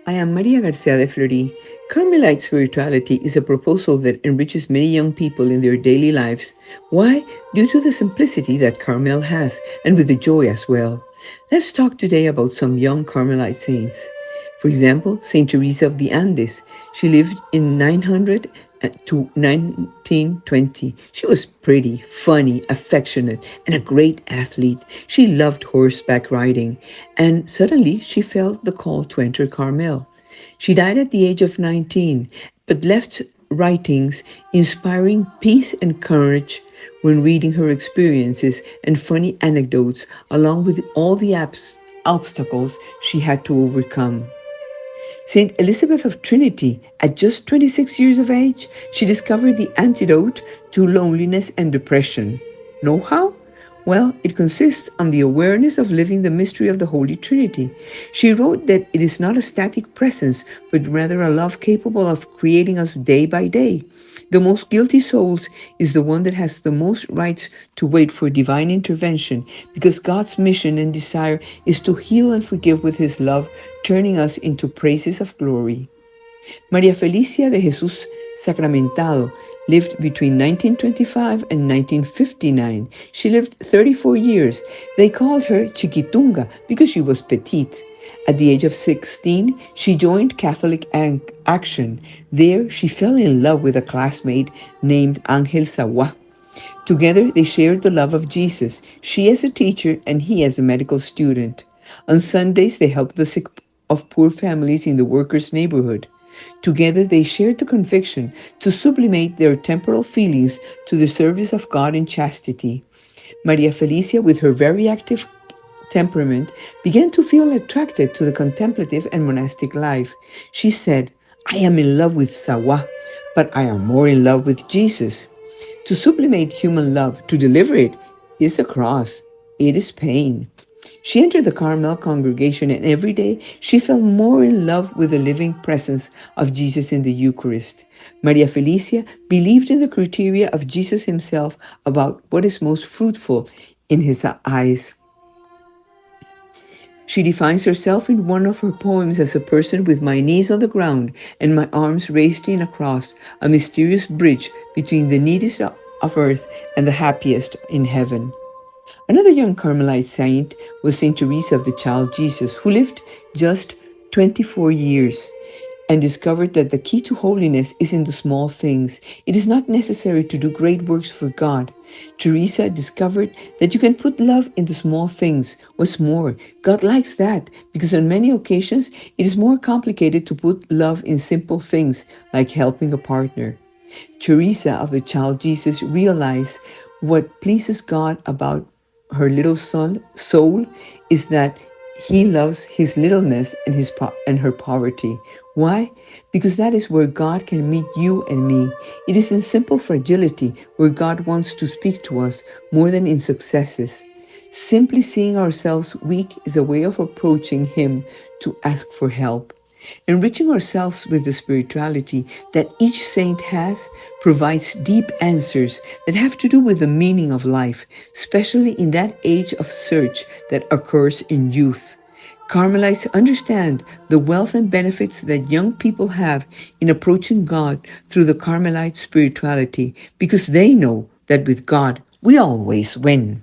I am Maria Garcia de Fleury. Carmelite spirituality is a proposal that enriches many young people in their daily lives. Why? Due to the simplicity that Carmel has, and with the joy as well. Let's talk today about some young Carmelite saints. For example, Saint Teresa of the Andes. She lived in 900 to 1920. She was pretty, funny, affectionate, and a great athlete. She loved horseback riding, and suddenly she felt the call to enter Carmel. She died at the age of 19, but left writings inspiring peace and courage when reading her experiences and funny anecdotes, along with all the obstacles she had to overcome. Saint Elizabeth of Trinity, at just 26 years of age, she discovered the antidote to loneliness and depression. Know how? Well, it consists on the awareness of living the mystery of the Holy Trinity. She wrote that it is not a static presence, but rather a love capable of creating us day by day. The most guilty souls is the one that has the most rights to wait for divine intervention, because God's mission and desire is to heal and forgive with his love, turning us into praises of glory. María Felicia de Jesús Sacramentado lived between 1925 and 1959. She lived 34 years. They called her Chiquitunga because she was petite. At the age of 16, she joined Catholic Action. There, she fell in love with a classmate named Angel Sawa. Together, they shared the love of Jesus, she as a teacher and he as a medical student. On Sundays, they helped the sick of poor families in the workers' neighborhood. Together, they shared the conviction to sublimate their temporal feelings to the service of God in chastity. Maria Felicia, with her very active temperament, began to feel attracted to the contemplative and monastic life. She said, I am in love with Sawa, but I am more in love with Jesus. To sublimate human love, to deliver it, is a cross. It is pain. She entered the Carmel congregation, and every day she fell more in love with the living presence of Jesus in the Eucharist. Maria Felicia believed in the criteria of Jesus himself about what is most fruitful in his eyes. She defines herself in one of her poems as a person with my knees on the ground and my arms raised in a cross, a mysterious bridge between the neediest of earth and the happiest in heaven. Another young Carmelite saint was Saint Teresa of the Child Jesus, who lived just 24 years and discovered that the key to holiness is in the small things. It is not necessary to do great works for God. Teresa discovered that you can put love in the small things. What's more, God likes that, because on many occasions it is more complicated to put love in simple things like helping a partner. Teresa of the Child Jesus realized what pleases God about her little soul is that he loves his littleness and her poverty. Why? Because that is where God can meet you and me. It is in simple fragility where God wants to speak to us more than in successes. Simply seeing ourselves weak is a way of approaching him to ask for help. Enriching ourselves with the spirituality that each saint has provides deep answers that have to do with the meaning of life, especially in that age of search that occurs in youth. Carmelites understand the wealth and benefits that young people have in approaching God through the Carmelite spirituality, because they know that with God we always win.